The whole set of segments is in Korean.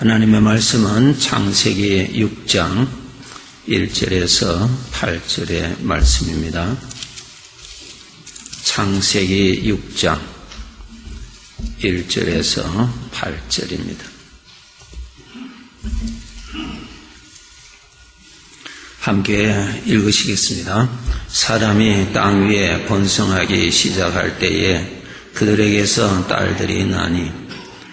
하나님의 말씀은 창세기 6장 1절에서 8절의 말씀입니다. 창세기 6장 1절에서 8절입니다. 함께 읽으시겠습니다. 사람이 땅 위에 번성하기 시작할 때에 그들에게서 딸들이 나니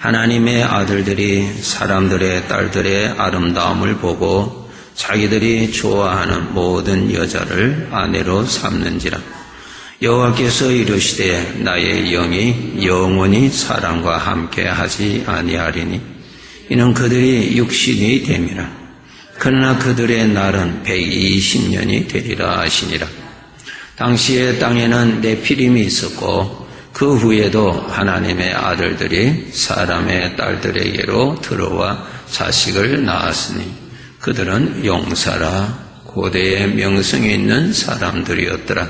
하나님의 아들들이 사람들의 딸들의 아름다움을 보고 자기들이 좋아하는 모든 여자를 아내로 삼는지라. 여호와께서 이르시되 나의 영이 영원히 사람과 함께 하지 아니하리니 이는 그들이 육신이 됨이라. 그러나 그들의 날은 120년이 되리라 하시니라. 당시에 땅에는 네피림이 있었고 그 후에도 하나님의 아들들이 사람의 딸들에게로 들어와 자식을 낳았으니 그들은 용사라 고대의 명성이 있는 사람들이었더라.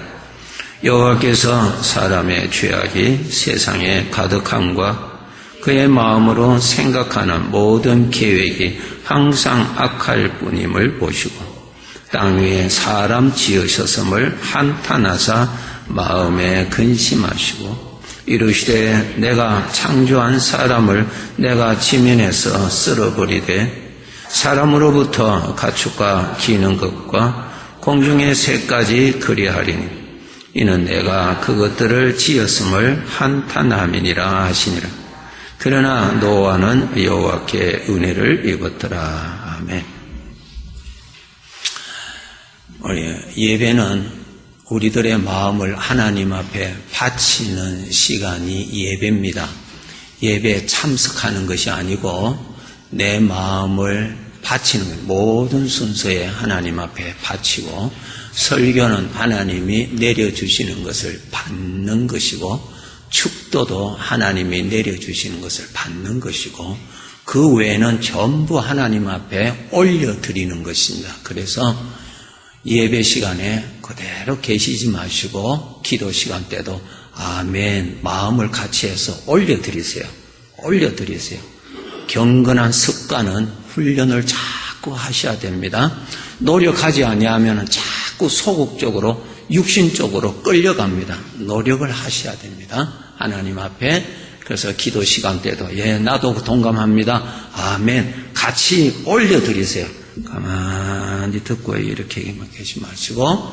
여호와께서 사람의 죄악이 세상에 가득함과 그의 마음으로 생각하는 모든 계획이 항상 악할 뿐임을 보시고 땅 위에 사람 지으셨음을 한탄하사 마음에 근심하시고 이르시되 내가 창조한 사람을 내가 지면에서 쓸어버리되 사람으로부터 가축과 기는 것과 공중의 새까지 그리하리니 이는 내가 그것들을 지었음을 한탄함이니라 하시니라. 그러나 노아는 여호와께 은혜를 입었더라. 아멘. 예배는 우리들의 마음을 하나님 앞에 바치는 시간이 예배입니다. 예배에 참석하는 것이 아니고 내 마음을 바치는 것, 모든 순서에 하나님 앞에 바치고 설교는 하나님이 내려주시는 것을 받는 것이고 축도도 하나님이 내려주시는 것을 받는 것이고 그 외에는 전부 하나님 앞에 올려드리는 것입니다. 그래서 예배 시간에 그대로 계시지 마시고 기도 시간 때도 아멘 마음을 같이 해서 올려드리세요. 올려드리세요. 경건한 습관은 훈련을 자꾸 하셔야 됩니다. 노력하지 아니하면 자꾸 소극적으로 육신적으로 끌려갑니다. 노력을 하셔야 됩니다. 하나님 앞에. 그래서 기도 시간 때도 나도 동감합니다. 아멘 같이 올려드리세요. 가만히 듣고 이렇게만 계시 마시고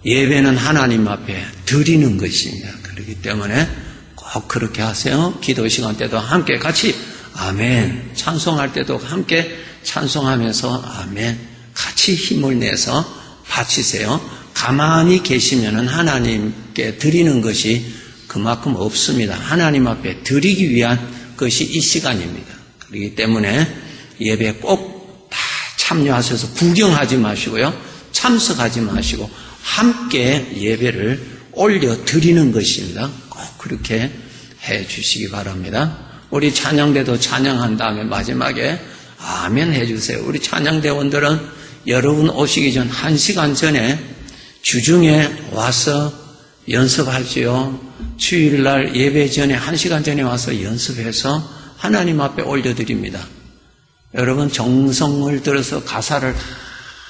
예배는 하나님 앞에 드리는 것입니다. 그렇기 때문에 꼭 그렇게 하세요. 기도 시간 때도 함께 같이 아멘 찬송할 때도 함께 찬송하면서 아멘 같이 힘을 내서 바치세요. 가만히 계시면 하나님께 드리는 것이 그만큼 없습니다. 하나님 앞에 드리기 위한 것이 이 시간입니다. 그렇기 때문에 예배 꼭 참여하셔서 구경하지 마시고요. 참석하지 마시고 함께 예배를 올려드리는 것입니다. 꼭 그렇게 해 주시기 바랍니다. 우리 찬양대도 찬양한 다음에 마지막에 아멘 해주세요. 우리 찬양대원들은 여러분 오시기 전 1시간 전에 주중에 와서 연습하지요. 주일날 예배 전에 1시간 전에 와서 연습해서 하나님 앞에 올려드립니다. 여러분 정성을 들여서 가사를 다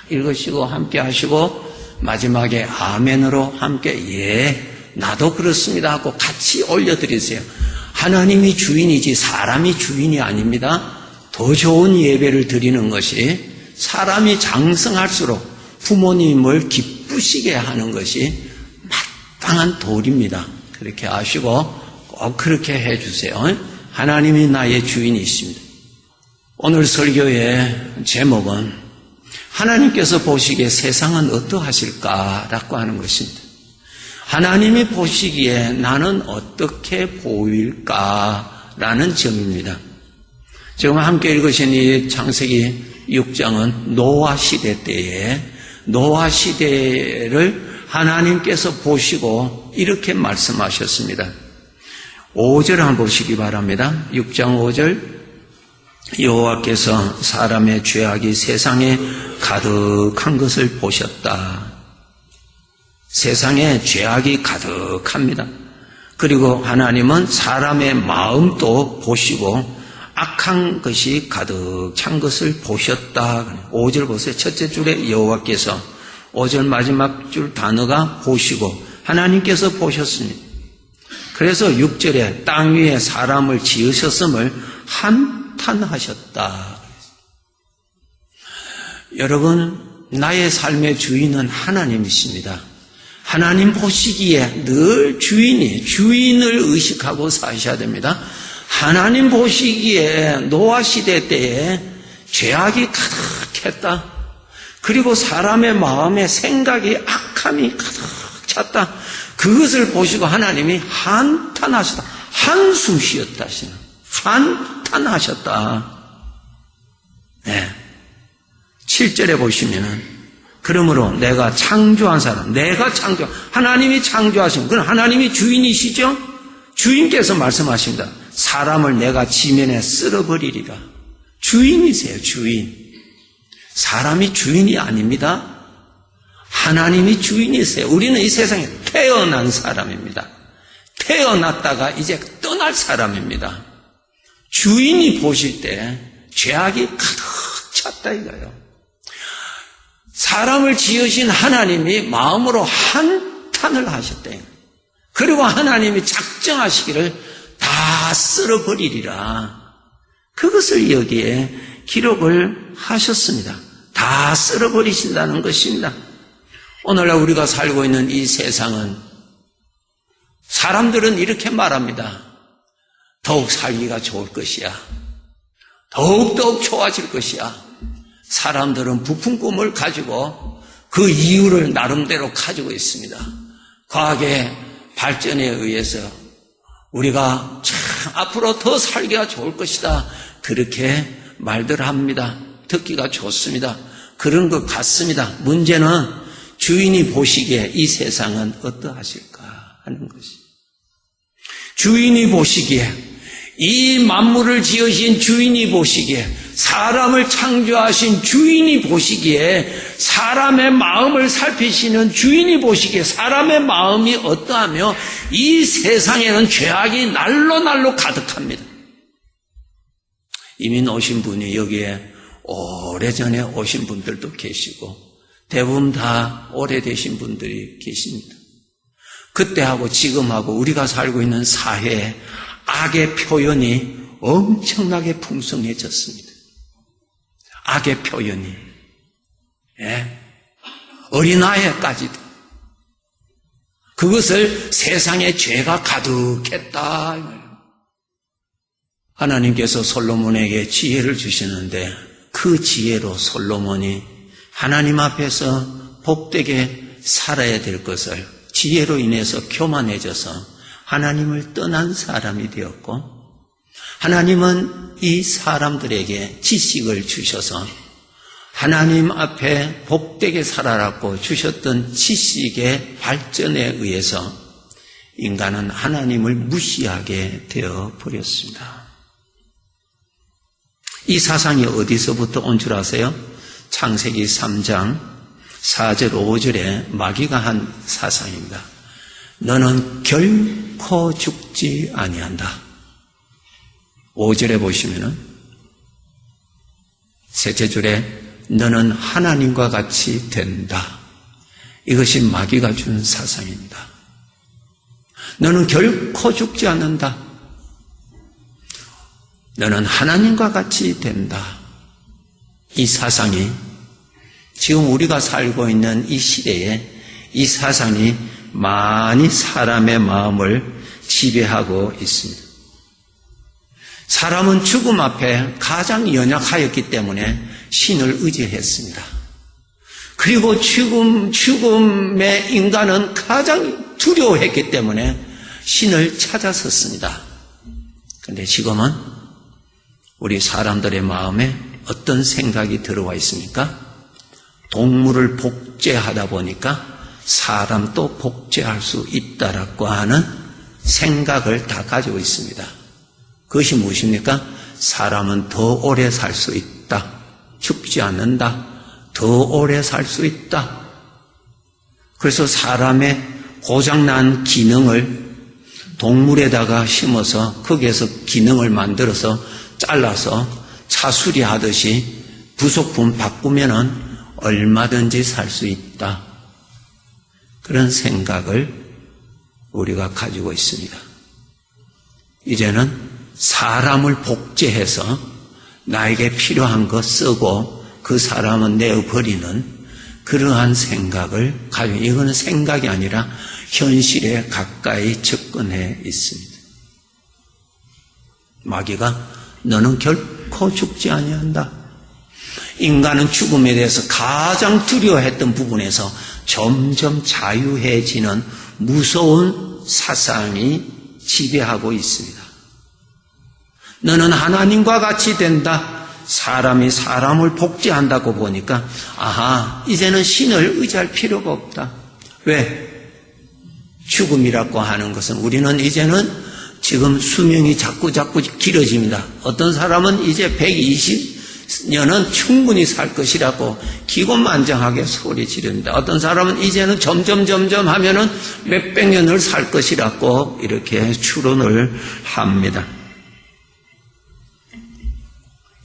읽으시고 함께 하시고 마지막에 아멘으로 함께 나도 그렇습니다 하고 같이 올려드리세요. 하나님이 주인이지 사람이 주인이 아닙니다. 더 좋은 예배를 드리는 것이 사람이 장성할수록 부모님을 기쁘시게 하는 것이 마땅한 도리입니다. 그렇게 아시고 꼭 그렇게 해주세요. 하나님이 나의 주인이십니다. 오늘 설교의 제목은 하나님께서 보시기에 세상은 어떠하실까라고 하는 것입니다. 하나님이 보시기에 나는 어떻게 보일까라는 점입니다. 지금 함께 읽으신 이 창세기 6장은 노아 시대 때에 노아 시대를 하나님께서 보시고 이렇게 말씀하셨습니다. 5절 한번 보시기 바랍니다. 6장 5절 여호와께서 사람의 죄악이 세상에 가득한 것을 보셨다. 세상에 죄악이 가득합니다. 그리고 하나님은 사람의 마음도 보시고 악한 것이 가득 찬 것을 보셨다. 5절 보세요. 첫째 줄에 여호와께서, 5절 마지막 줄 단어가 보시고, 하나님께서 보셨습니다. 그래서 6절에 땅 위에 사람을 지으셨음을 한탄하셨다. 여러분, 나의 삶의 주인은 하나님이십니다. 하나님 보시기에 늘 주인을 의식하고 사셔야 됩니다. 하나님 보시기에 노아 시대 때에 죄악이 가득했다. 그리고 사람의 마음에 생각이 악함이 가득 찼다. 그것을 보시고 하나님이 한탄하셨다. 한숨 쉬었다. 한탄하셨다. 네. 7절에 보시면은, 그러므로 내가 창조한 사람, 하나님이 창조하신, 그건 하나님이 주인이시죠? 주인께서 말씀하십니다. 사람을 내가 지면에 쓸어버리리라. 주인이세요, 주인. 사람이 주인이 아닙니다. 하나님이 주인이세요. 우리는 이 세상에 태어난 사람입니다. 태어났다가 이제 떠날 사람입니다. 주인이 보실 때 죄악이 가득 찼다 이거예요. 사람을 지으신 하나님이 마음으로 한탄을 하셨대요. 그리고 하나님이 작정하시기를 다 쓸어버리리라. 그것을 여기에 기록을 하셨습니다. 다 쓸어버리신다는 것입니다. 오늘날 우리가 살고 있는 이 세상은 사람들은 이렇게 말합니다. 더욱 살기가 좋을 것이야. 더욱 좋아질 것이야. 사람들은 부푼 꿈을 가지고 그 이유를 나름대로 가지고 있습니다. 과학의 발전에 의해서 우리가 참 앞으로 더 살기가 좋을 것이다. 그렇게 말들 합니다. 듣기가 좋습니다. 그런 것 같습니다. 문제는 주인이 보시기에 이 세상은 어떠하실까 하는 것이. 주인이 보시기에, 이 만물을 지으신 주인이 보시기에, 사람을 창조하신 주인이 보시기에, 사람의 마음을 살피시는 주인이 보시기에 사람의 마음이 어떠하며 이 세상에는 죄악이 날로 가득합니다. 이미 오신 분이 여기에 오래전에 오신 분들도 계시고 대부분 다 오래되신 분들이 계십니다. 그때하고 지금하고 우리가 살고 있는 사회에 악의 표현이 엄청나게 풍성해졌습니다. 악의 표현이, 예, 어린아이까지도 그것을 세상에 죄가 가득했다. 하나님께서 솔로몬에게 지혜를 주시는데 그 지혜로 솔로몬이 하나님 앞에서 복되게 살아야 될 것을 지혜로 인해서 교만해져서 하나님을 떠난 사람이 되었고, 하나님은 이 사람들에게 지식을 주셔서 하나님 앞에 복되게 살아라고 주셨던 지식의 발전에 의해서 인간은 하나님을 무시하게 되어 버렸습니다. 이 사상이 어디서부터 온 줄 아세요? 창세기 3장 4절 5절에 마귀가 한 사상입니다. 너는 결코 죽지 아니한다. 5절에 보시면은 셋째 줄에 너는 하나님과 같이 된다. 이것이 마귀가 준 사상입니다. 너는 결코 죽지 않는다. 너는 하나님과 같이 된다. 이 사상이 지금 우리가 살고 있는 이 시대에 이 사상이 많이 사람의 마음을 지배하고 있습니다. 사람은 죽음 앞에 가장 연약하였기 때문에 신을 의지했습니다. 그리고 죽음의 인간은 가장 두려워했기 때문에 신을 찾아섰습니다. 그런데 지금은 우리 사람들의 마음에 어떤 생각이 들어와 있습니까? 동물을 복제하다 보니까 사람도 복제할 수 있다라고 하는 생각을 다 가지고 있습니다. 그것이 무엇입니까? 사람은 더 오래 살 수 있다. 죽지 않는다. 더 오래 살 수 있다. 그래서 사람의 고장난 기능을 동물에다가 심어서 거기에서 기능을 만들어서 잘라서 차 수리하듯이 부속품 바꾸면은 얼마든지 살 수 있다. 그런 생각을 우리가 가지고 있습니다. 이제는 사람을 복제해서 나에게 필요한 거 쓰고 그 사람은 내어버리는 그러한 생각을 가지고, 이거는 생각이 아니라 현실에 가까이 접근해 있습니다. 마귀가 너는 결코 죽지 아니한다. 인간은 죽음에 대해서 가장 두려워했던 부분에서 점점 자유해지는 무서운 사상이 지배하고 있습니다. 너는 하나님과 같이 된다. 사람이 사람을 복제한다고 보니까 아하, 이제는 신을 의지할 필요가 없다. 왜? 죽음이라고 하는 것은 우리는 이제는 지금 수명이 자꾸 길어집니다. 어떤 사람은 이제 120년은 충분히 살 것이라고 기곤만장하게 소리 지릅니다. 어떤 사람은 이제는 점점 하면은 몇백 년을 살 것이라고 이렇게 추론을 합니다.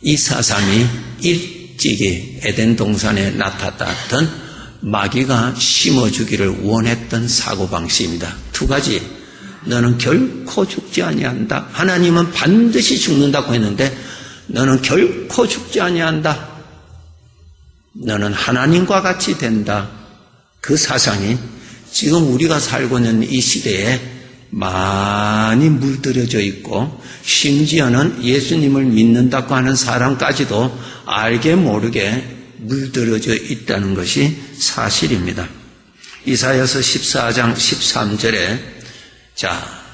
이 사상이 일찍이 에덴 동산에 나타났던 마귀가 심어주기를 원했던 사고방식입니다. 두 가지. 너는 결코 죽지 아니한다. 하나님은 반드시 죽는다고 했는데 너는 결코 죽지 아니한다. 너는 하나님과 같이 된다. 그 사상이 지금 우리가 살고 있는 이 시대에 많이 물들여져 있고, 심지어는 예수님을 믿는다고 하는 사람까지도 알게 모르게 물들여져 있다는 것이 사실입니다. 이사야서 14장 13절에 자,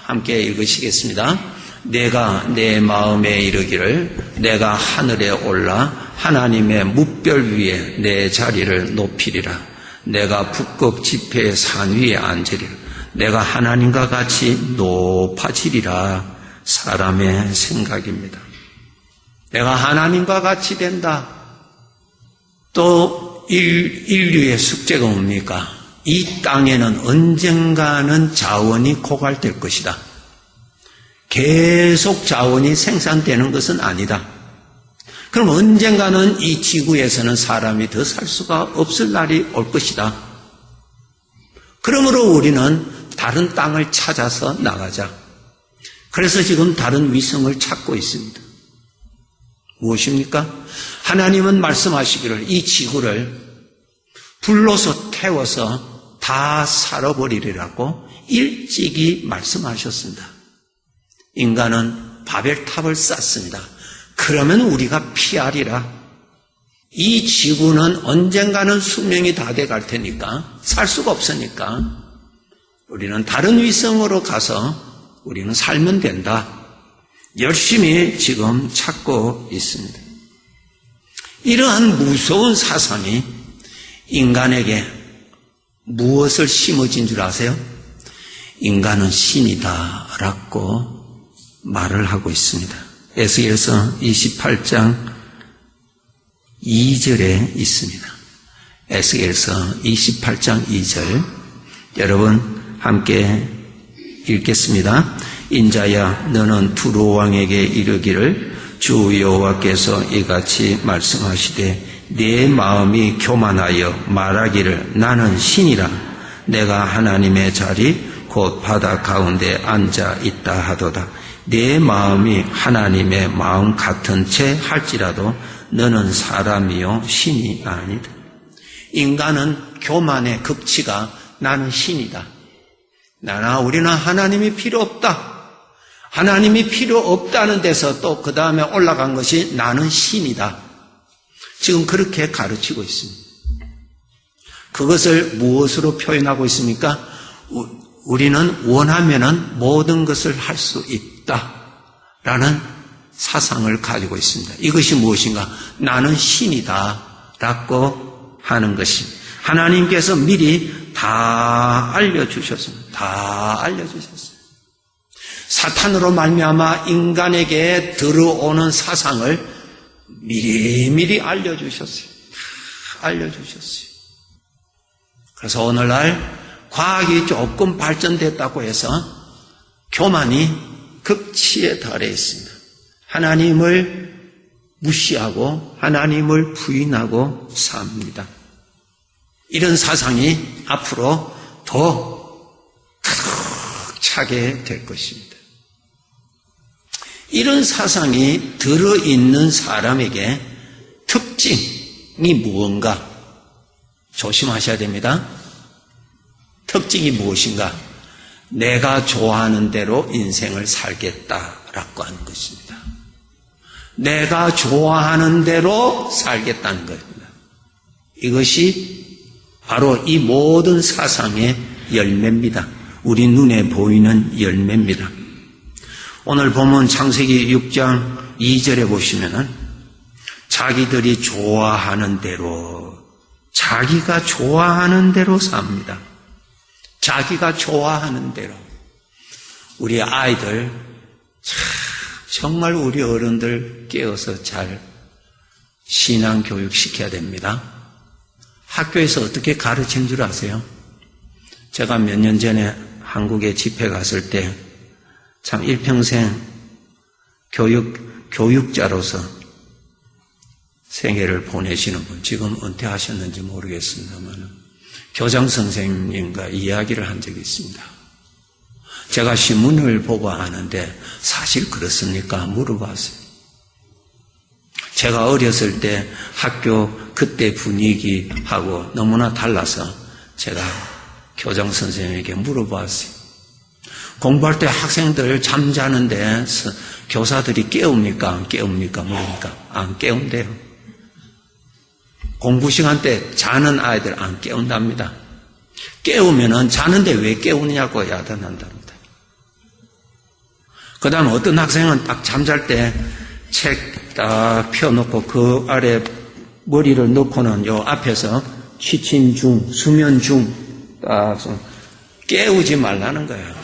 함께 읽으시겠습니다. 내가 내 마음에 이르기를 내가 하늘에 올라 하나님의 뭇별 위에 내 자리를 높이리라. 내가 북극 지폐의 산 위에 앉으리라. 내가 하나님과 같이 높아지리라. 사람의 생각입니다. 내가 하나님과 같이 된다. 또 인류의 숙제가 뭡니까? 이 땅에는 언젠가는 자원이 고갈될 것이다. 계속 자원이 생산되는 것은 아니다. 그럼 언젠가는 이 지구에서는 사람이 더 살 수가 없을 날이 올 것이다. 그러므로 우리는 다른 땅을 찾아서 나가자. 그래서 지금 다른 위성을 찾고 있습니다. 무엇입니까? 하나님은 말씀하시기를 이 지구를 불로서 태워서 다 살아버리리라고 일찍이 말씀하셨습니다. 인간은 바벨탑을 쌓습니다. 그러면 우리가 피하리라. 이 지구는 언젠가는 수명이 다 돼갈 테니까, 살 수가 없으니까 우리는 다른 위성으로 가서 우리는 살면 된다. 열심히 지금 찾고 있습니다. 이러한 무서운 사상이 인간에게 무엇을 심어진 줄 아세요? 인간은 신이다라고 말을 하고 있습니다. 에스겔서 28장 2절에 있습니다. 에스겔서 28장 2절 여러분 함께 읽겠습니다. 인자야 너는 두로 왕에게 이르기를 주 여호와께서 이같이 말씀하시되 내 마음이 교만하여 말하기를 나는 신이라 내가 하나님의 자리 곧 바다 가운데 앉아 있다 하도다. 내 마음이 하나님의 마음 같은 채 할지라도 너는 사람이요 신이 아니다. 인간은 교만의 극치가 나는 신이다. 우리는 하나님이 필요 없다. 하나님이 필요 없다는 데서 또 그 다음에 올라간 것이 나는 신이다. 지금 그렇게 가르치고 있습니다. 그것을 무엇으로 표현하고 있습니까? 우리는 원하면은 모든 것을 할 수 있다라는 사상을 가지고 있습니다. 이것이 무엇인가? 나는 신이다 라고 하는 것입니다. 하나님께서 미리 다 알려주셨습니다. 다 알려주셨어요. 사탄으로 말미암아 인간에게 들어오는 사상을 미리 알려주셨어요. 알려주셨어요. 그래서 오늘날 과학이 조금 발전됐다고 해서 교만이 극치에 달해 있습니다. 하나님을 무시하고 하나님을 부인하고 삽니다. 이런 사상이 앞으로 더 가득 차게 될 것입니다. 이런 사상이 들어있는 사람에게 특징이 무언가 조심하셔야 됩니다. 특징이 무엇인가? 내가 좋아하는 대로 인생을 살겠다라고 하는 것입니다. 내가 좋아하는 대로 살겠다는 것입니다. 이것이 바로 이 모든 사상의 열매입니다. 우리 눈에 보이는 열매입니다. 오늘 보면 창세기 6장 2절에 보시면은 자기들이 좋아하는 대로, 자기가 좋아하는 대로 삽니다. 자기가 좋아하는 대로. 우리 아이들 정말 우리 어른들 깨워서 잘 신앙교육 시켜야 됩니다. 학교에서 어떻게 가르친 줄 아세요? 제가 몇 년 전에 한국에 집회 갔을 때 참 일평생 교육자로서 생애를 보내시는 분, 지금 은퇴하셨는지 모르겠습니다만 교장 선생님과 이야기를 한 적이 있습니다. 제가 신문을 보고 아는데 사실 그렇습니까? 물어봤어요. 제가 어렸을 때 학교 그때 분위기하고 너무나 달라서 제가 교장 선생님에게 물어봤어요. 공부할 때 학생들 잠자는데 교사들이 깨웁니까? 안 깨웁니까? 모르니까 안 깨운대요. 공부 시간 때 자는 아이들 안 깨운답니다. 깨우면은 자는데 왜 깨우느냐고 야단한답니다. 그 다음 어떤 학생은 딱 잠잘 때 책 딱 펴놓고 그 아래 머리를 넣고는 요 앞에서 취침 중, 수면 중 딱 깨우지 말라는 거예요.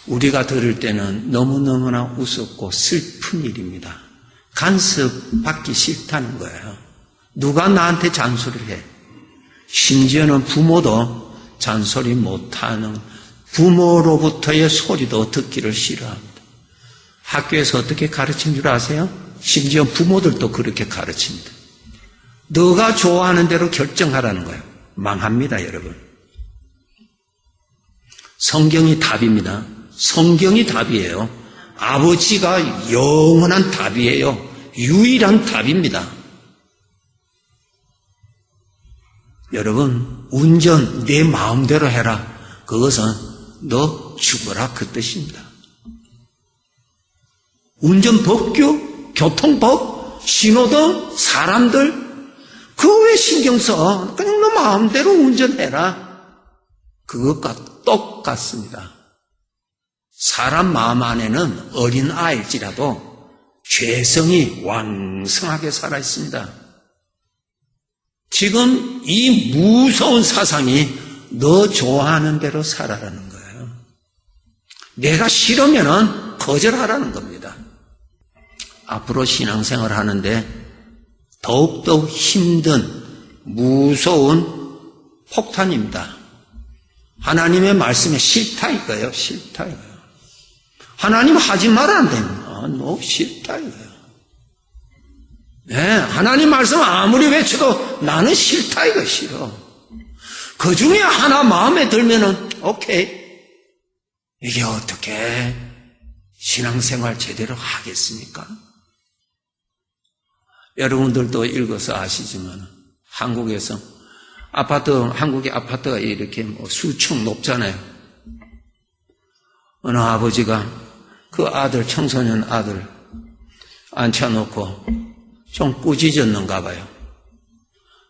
우리가 들을 때는 너무너무나 우습고 슬픈 일입니다. 간섭받기 싫다는 거예요. 누가 나한테 잔소리를 해? 심지어는 부모도 잔소리 못하는, 부모로부터의 소리도 듣기를 싫어합니다. 학교에서 어떻게 가르친 줄 아세요? 심지어 부모들도 그렇게 가르칩니다. 너가 좋아하는 대로 결정하라는 거예요. 망합니다, 여러분. 성경이 답입니다. 성경이 답이에요. 아버지가 영원한 답이에요. 유일한 답입니다. 여러분, 운전 내 마음대로 해라. 그것은 너 죽어라 그 뜻입니다. 운전법규, 교통법, 신호등, 사람들 그거 왜 신경 써? 그냥 너 마음대로 운전해라. 그것과 똑같습니다. 사람 마음 안에는 어린 아이일지라도 죄성이 왕성하게 살아있습니다. 지금 이 무서운 사상이 너 좋아하는 대로 살아라는 거예요. 내가 싫으면은 거절하라는 겁니다. 앞으로 신앙생활 하는데 더욱더 힘든 무서운 폭탄입니다. 하나님의 말씀에 싫다 이거예요. 싫다 이거예요. 하나님 하지 말라는데 너 싫다 이거예요. 네, 하나님 말씀 아무리 외쳐도 나는 싫다 이거 싫어. 그 중에 하나 마음에 들면은 오케이. 이게 어떻게 신앙생활 제대로 하겠습니까? 여러분들도 읽어서 아시지만 한국에서 한국의 아파트가 이렇게 수층 높잖아요. 어느 아버지가 그 아들, 청소년 아들 앉혀놓고 좀 꾸짖었는가 봐요.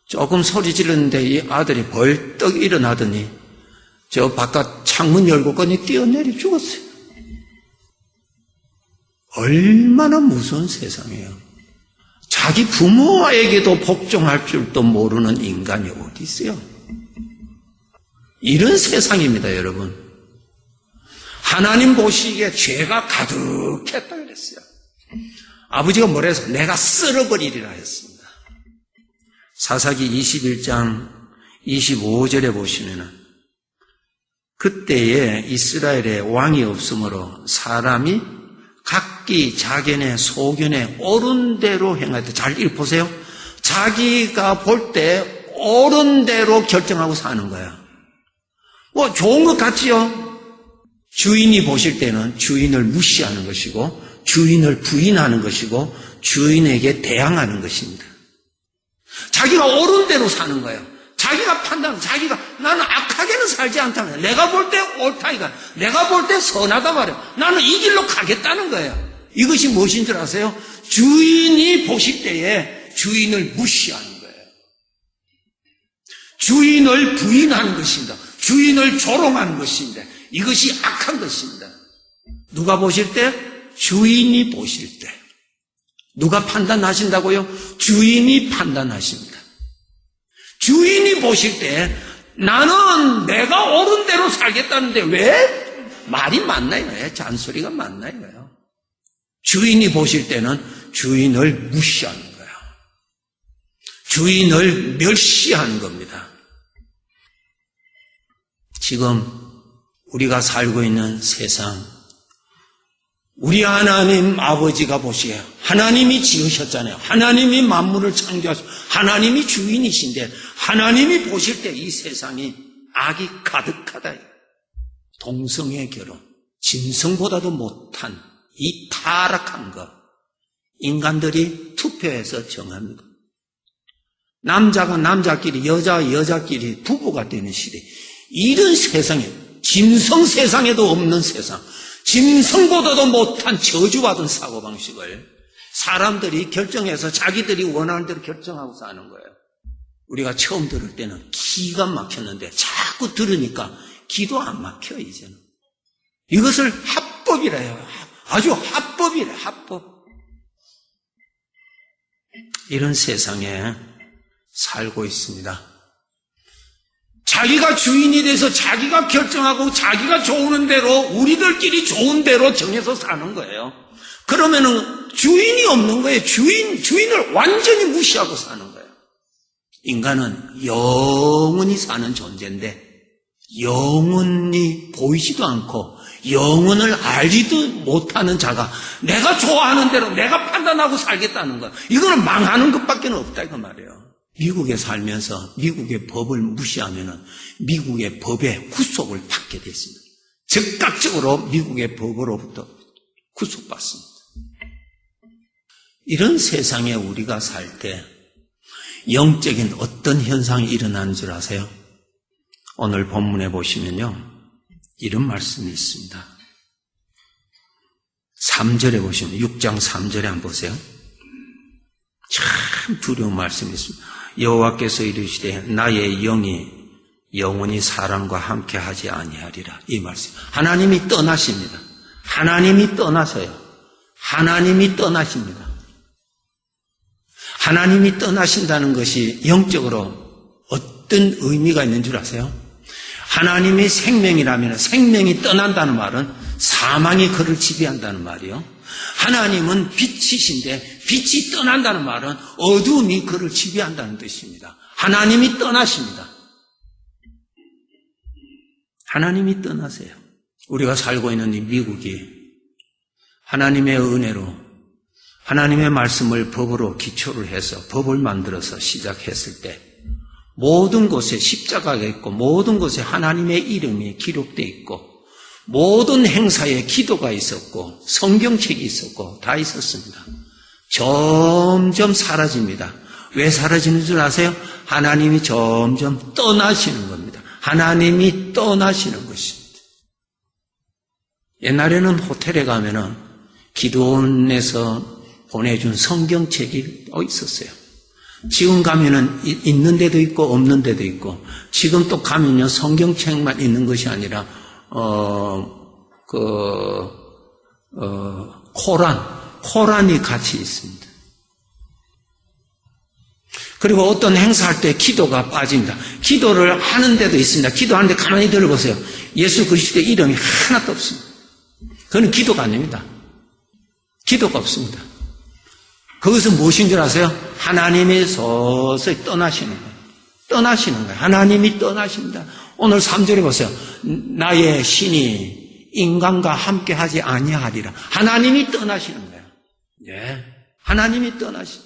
조금 소리 지르는데 이 아들이 벌떡 일어나더니 저 바깥 창문 열고 그냥 뛰어내려 죽었어요. 얼마나 무서운 세상이에요. 자기 부모에게도 복종할 줄도 모르는 인간이 어디 있어요? 이런 세상입니다, 여러분. 하나님 보시기에 죄가 가득했다 그랬어요. 아버지가 뭐라 해서 내가 쓸어버리리라 했습니다. 사사기 21장 25절에 보시면은 그때에 이스라엘에 왕이 없으므로 사람이 각기 자견에 소견에 옳은 대로 행하되, 잘 읽어보세요. 자기가 볼 때 옳은 대로 결정하고 사는 거야. 뭐 좋은 것 같지요? 주인이 보실 때는 주인을 무시하는 것이고 주인을 부인하는 것이고 주인에게 대항하는 것입니다. 자기가 옳은 대로 사는 거예요. 자기가 판단, 나는 악하게는 살지 않다는 거예요. 내가 볼 때 옳다 이거, 내가 볼 때 선하다 말이에요. 나는 이 길로 가겠다는 거예요. 이것이 무엇인 줄 아세요? 주인이 보실 때에 주인을 무시하는 거예요. 주인을 부인하는 것입니다. 주인을 조롱하는 것입니다. 이것이 악한 것입니다. 누가 보실 때? 주인이 보실 때. 누가 판단하신다고요? 주인이 판단하십니다. 주인이 보실 때 나는 내가 옳은 대로 살겠다는데 왜 말이 맞나요? 왜 잔소리가 맞나요? 주인이 보실 때는 주인을 무시하는 거예요. 주인을 멸시하는 겁니다. 지금 우리가 살고 있는 세상, 우리 하나님 아버지가 보시기에 하나님이 지으셨잖아요. 하나님이 만물을 창조하시고 하나님이 주인이신데 하나님이 보실 때 이 세상이 악이 가득하다. 동성애 결혼, 짐승보다도 못한 이 타락한 것, 인간들이 투표해서 정합니다. 남자가 남자끼리, 여자가 여자끼리 부부가 되는 시대. 이런 세상에, 짐승 세상에도 없는 세상, 짐승보다도 못한 저주받은 사고방식을 사람들이 결정해서 자기들이 원하는 대로 결정하고 사는 거예요. 우리가 처음 들을 때는 기가 막혔는데 자꾸 들으니까 기도 안 막혀, 이제는. 이것을 합법이라 해요. 아주 합법이래, 합법. 이런 세상에 살고 있습니다. 자기가 주인이 돼서 자기가 결정하고 자기가 좋은 대로 우리들끼리 좋은 대로 정해서 사는 거예요. 그러면은 주인이 없는 거예요. 주인을 완전히 무시하고 사는 거예요. 인간은 영원히 사는 존재인데 영원히 보이지도 않고 영혼을 알지도 못하는 자가 내가 좋아하는 대로 내가 판단하고 살겠다는 거, 이거는 망하는 것밖에 없다 이거 말이에요. 미국에 살면서 미국의 법을 무시하면은 미국의 법의 후속을 받게 됐습니다. 즉각적으로 미국의 법으로부터 구속받습니다. 이런 세상에 우리가 살 때 영적인 어떤 현상이 일어나는 줄 아세요? 오늘 본문에 보시면요, 이런 말씀이 있습니다. 3절에 보시면 6장 3절에 한번 보세요. 참 두려운 말씀이 있습니다. 여호와께서 이르시되 나의 영이 영원히 사람과 함께 하지 아니하리라. 이 말씀. 하나님이 떠나십니다. 하나님이 떠나서요. 하나님이 떠나십니다. 하나님이 떠나신다는 것이 영적으로 어떤 의미가 있는 줄 아세요? 하나님이 생명이라면 생명이 떠난다는 말은 사망이 그를 지배한다는 말이요. 하나님은 빛이신데 빛이 떠난다는 말은 어두움이 그를 지배한다는 뜻입니다. 하나님이 떠나십니다. 하나님이 떠나세요. 우리가 살고 있는 이 미국이 하나님의 은혜로 하나님의 말씀을 법으로 기초를 해서 법을 만들어서 시작했을 때 모든 곳에 십자가가 있고 모든 곳에 하나님의 이름이 기록되어 있고 모든 행사에 기도가 있었고 성경책이 있었고 다 있었습니다. 점점 사라집니다. 왜 사라지는 줄 아세요? 하나님이 점점 떠나시는 겁니다. 하나님이 떠나시는 것입니다. 옛날에는 호텔에 가면은 기도원에서 보내준 성경책이 있었어요. 지금 가면은 있는 데도 있고 없는 데도 있고, 지금 또 가면요 성경책만 있는 것이 아니라 코란이 같이 있습니다. 그리고 어떤 행사할 때 기도가 빠집니다. 기도를 하는 데도 있습니다. 기도하는데 가만히 들어보세요. 예수 그리스도의 이름이 하나도 없습니다. 그건 기도가 아닙니다. 기도가 없습니다. 그것은 무엇인 줄 아세요? 하나님이 서서히 떠나시는 거예요. 떠나시는 거예요. 하나님이 떠나십니다. 오늘 3절에 보세요. 나의 신이 인간과 함께 하지 아니하리라. 하나님이 떠나시는 거예요. 예. 하나님이 떠나시.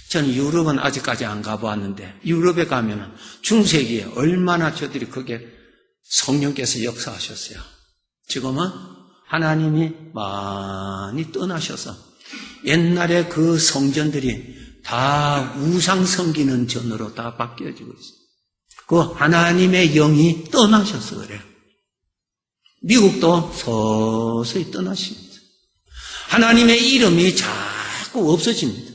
저는 유럽은 아직까지 안 가보았는데, 유럽에 가면 중세기에 얼마나 저들이 그게 성령께서 역사하셨어요. 지금은 하나님이 많이 떠나셔서 옛날에 그 성전들이 다 우상 섬기는 전으로 다 바뀌어지고 있어요. 그 하나님의 영이 떠나셔서 그래요. 미국도 서서히 떠나십니다. 하나님의 이름이 자꾸 없어집니다.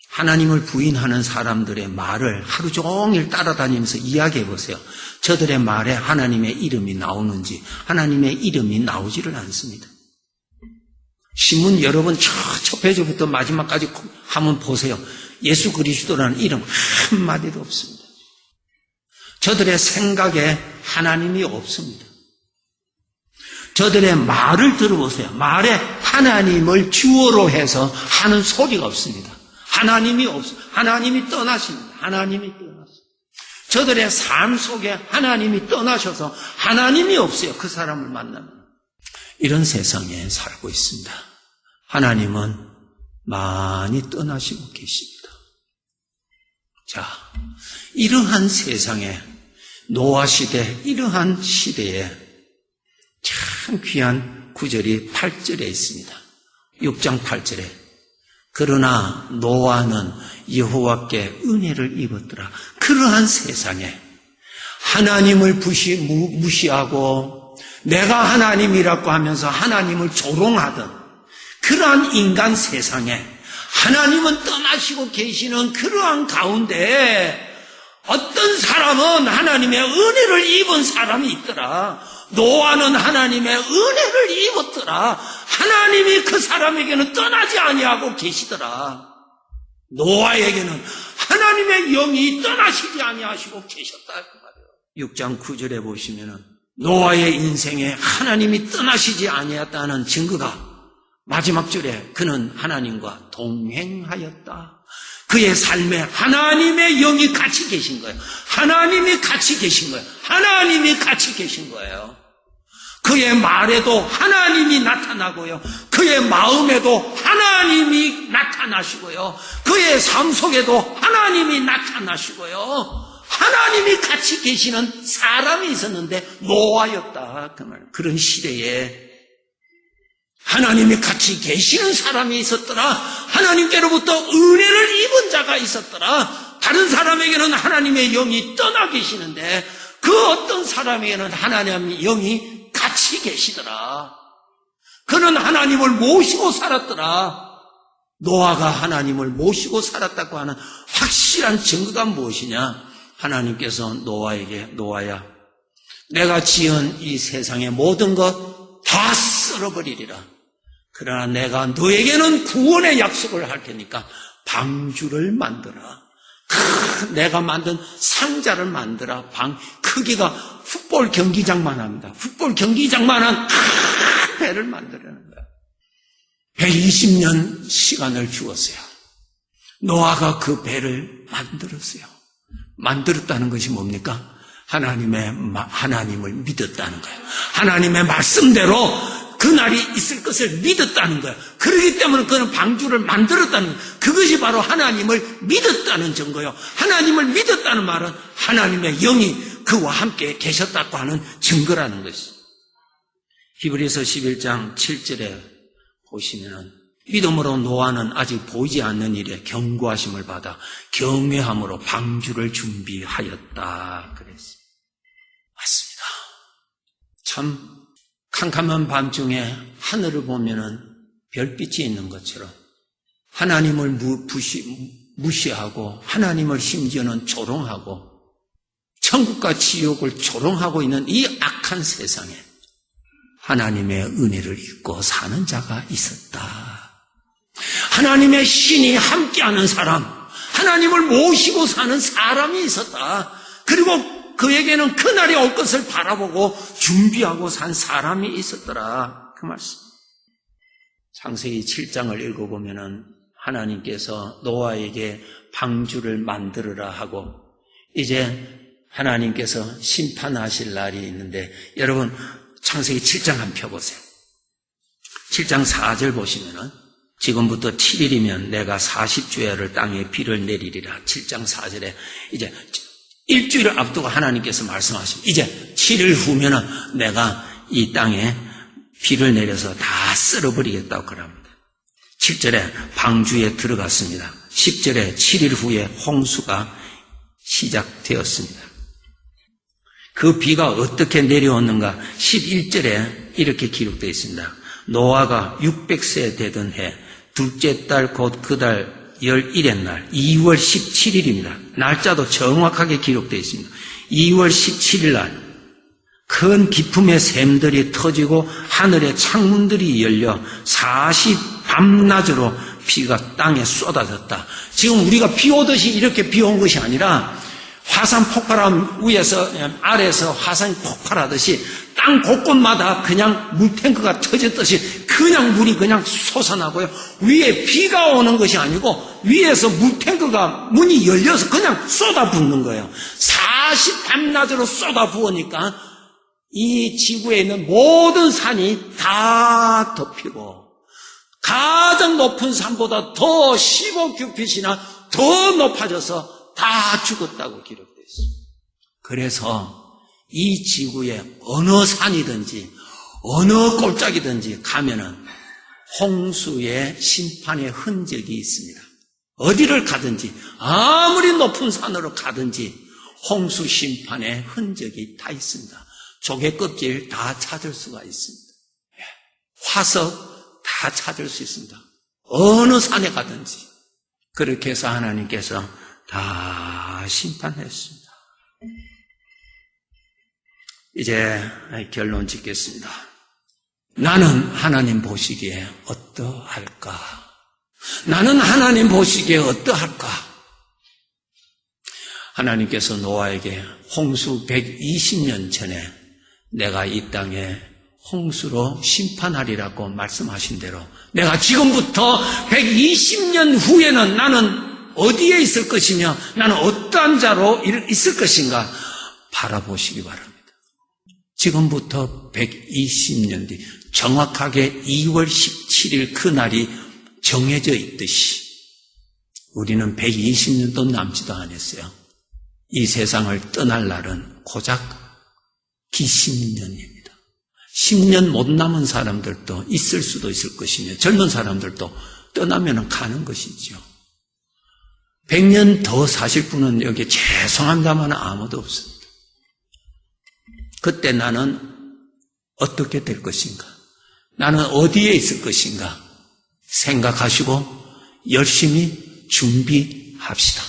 하나님을 부인하는 사람들의 말을 하루 종일 따라다니면서 이야기해 보세요. 저들의 말에 하나님의 이름이 나오는지 하나님의 이름이 나오지를 않습니다. 신문 여러분 첫 페이지부터 마지막까지 한번 보세요. 예수 그리스도라는 이름 한마디도 없습니다. 저들의 생각에 하나님이 없습니다. 저들의 말을 들어보세요. 말에 하나님을 주어로 해서 하는 소리가 없습니다. 하나님이 없어. 하나님이 떠나십니다. 하나님이 떠났어요. 저들의 삶 속에 하나님이 떠나셔서 하나님이 없어요. 그 사람을 만나면. 이런 세상에 살고 있습니다. 하나님은 많이 떠나시고 계십니다. 자, 이러한 세상에 노아 시대, 이러한 시대에 참 귀한 구절이 8절에 있습니다. 6장 8절에 그러나 노아는 여호와께 은혜를 입었더라. 그러한 세상에 하나님을 무시하고 내가 하나님이라고 하면서 하나님을 조롱하던 그러한 인간 세상에 하나님은 떠나시고 계시는 그러한 가운데 어떤 사람은 하나님의 은혜를 입은 사람이 있더라. 노아는 하나님의 은혜를 입었더라. 하나님이 그 사람에게는 떠나지 아니하고 계시더라. 노아에게는 하나님의 영이 떠나시지 아니하시고 계셨다 그 말이에요. 6장 9절에 보시면은 노아의 인생에 하나님이 떠나시지 아니했다는 증거가 마지막 줄에 그는 하나님과 동행하였다. 그의 삶에 하나님의 영이 같이 계신 거예요. 하나님이 같이 계신 거예요. 하나님이 같이 계신 거예요. 그의 말에도 하나님이 나타나고요. 그의 마음에도 하나님이 나타나시고요. 그의 삶 속에도 하나님이 나타나시고요. 하나님이 같이 계시는 사람이 있었는데 노아였다. 그 말. 그런 시대에 하나님이 같이 계시는 사람이 있었더라. 하나님께로부터 은혜를 입은 자가 있었더라. 다른 사람에게는 하나님의 영이 떠나 계시는데 그 어떤 사람에게는 하나님의 영이 같이 계시더라. 그는 하나님을 모시고 살았더라. 노아가 하나님을 모시고 살았다고 하는 확실한 증거가 무엇이냐? 하나님께서 노아에게 노아야 내가 지은 이 세상의 모든 것 다 쓸어버리리라. 그러나 내가 너에게는 구원의 약속을 할 테니까 방주를 만들어. 내가 만든 상자를 만들어. 크기가 풋볼 경기장만 합니다. 풋볼 경기장만한 배를 만들어내는 거야. 120년 시간을 주었어요. 노아가 그 배를 만들었어요. 만들었다는 것이 뭡니까? 하나님을 믿었다는 거예요. 하나님의 말씀대로 그날이 있을 것을 믿었다는 거예요. 그렇기 때문에 그는 방주를 만들었다는 거예요. 그것이 바로 하나님을 믿었다는 증거예요. 하나님을 믿었다는 말은 하나님의 영이 그와 함께 계셨다고 하는 증거라는 것이죠. 히브리서 11장 7절에 보시면은 믿음으로 노아는 아직 보이지 않는 일에 경고하심을 받아 경외함으로 방주를 준비하였다 그랬어요. 맞습니다. 참 캄캄한 밤중에 하늘을 보면은 별빛이 있는 것처럼 하나님을 무시하고 하나님을 심지어는 조롱하고 천국과 지옥을 조롱하고 있는 이 악한 세상에 하나님의 은혜를 잊고 사는 자가 있었다. 하나님의 신이 함께하는 사람, 하나님을 모시고 사는 사람이 있었다. 그리고 그에게는 그날이 올 것을 바라보고 준비하고 산 사람이 있었더라. 그 말씀. 창세기 7장을 읽어보면은 하나님께서 노아에게 방주를 만들어라 하고 이제 하나님께서 심판하실 날이 있는데 여러분 창세기 7장 한번 펴보세요. 7장 4절 보시면은 지금부터 7일이면 내가 40주야를 땅에 비를 내리리라. 7장 4절에 이제 일주일을 앞두고 하나님께서 말씀하십니다. 이제 7일 후면은 내가 이 땅에 비를 내려서 다 쓸어버리겠다고 그럽니다. 7절에 방주에 들어갔습니다. 10절에 7일 후에 홍수가 시작되었습니다. 그 비가 어떻게 내려왔는가? 11절에 이렇게 기록되어 있습니다. 노아가 600세 되던 해 둘째 달 곧 그 달 11의 날 2월 17일입니다. 날짜도 정확하게 기록되어 있습니다. 2월 17일 날 큰 기품의 샘들이 터지고 하늘의 창문들이 열려 40 밤낮으로 비가 땅에 쏟아졌다. 지금 우리가 비 오듯이 이렇게 비 온 것이 아니라 화산 폭발함 위에서 아래에서 화산이 폭발하듯이 땅 곳곳마다 그냥 물탱크가 터졌듯이 그냥 물이 그냥 솟아나고요. 위에 비가 오는 것이 아니고 위에서 물탱크가 문이 열려서 그냥 쏟아붓는 거예요. 40 밤낮으로 쏟아부으니까 이 지구에 있는 모든 산이 다 덮이고 가장 높은 산보다 더 15큐핏이나 더 높아져서 다 죽었다고 기록되어 있습니다. 그래서 이 지구에 어느 산이든지 어느 골짜기든지 가면은 홍수의 심판의 흔적이 있습니다. 어디를 가든지 아무리 높은 산으로 가든지 홍수 심판의 흔적이 다 있습니다. 조개 껍질 다 찾을 수가 있습니다. 화석 다 찾을 수 있습니다. 어느 산에 가든지. 그렇게 해서 하나님께서 다 심판했습니다. 이제 결론 짓겠습니다. 나는 하나님 보시기에 어떠할까? 나는 하나님 보시기에 어떠할까? 하나님께서 노아에게 홍수 120년 전에 내가 이 땅에 홍수로 심판하리라고 말씀하신 대로 내가 지금부터 120년 후에는 나는 어디에 있을 것이며 나는 어떠한 자로 있을 것인가 바라보시기 바랍니다. 지금부터 120년 뒤 정확하게 2월 17일 그날이 정해져 있듯이 우리는 120년도 남지도 않았어요. 이 세상을 떠날 날은 고작 기십년입니다. 10년 못 남은 사람들도 있을 수도 있을 것이며 젊은 사람들도 떠나면 가는 것이죠. 100년 더 사실 분은 여기 죄송합니다만 아무도 없습니다. 그때 나는 어떻게 될 것인가? 나는 어디에 있을 것인가? 생각하시고 열심히 준비합시다.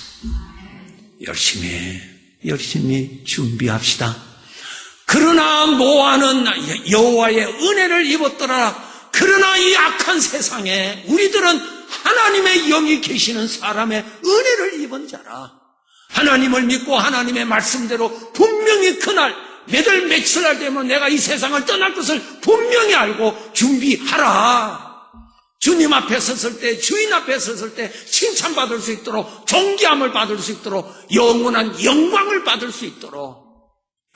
열심히 준비합시다. 그러나 노아는 여호와의 은혜를 입었더라. 그러나 이 악한 세상에 우리들은 하나님의 영이 계시는 사람의 은혜를 입은 자라. 하나님을 믿고 하나님의 말씀대로 분명히 그날 몇월 며칠 날 되면 내가 이 세상을 떠날 것을 분명히 알고 준비하라. 주님 앞에 섰을 때, 주인 앞에 섰을 때 칭찬받을 수 있도록, 존귀함을 받을 수 있도록, 영원한 영광을 받을 수 있도록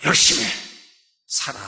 열심히 살아.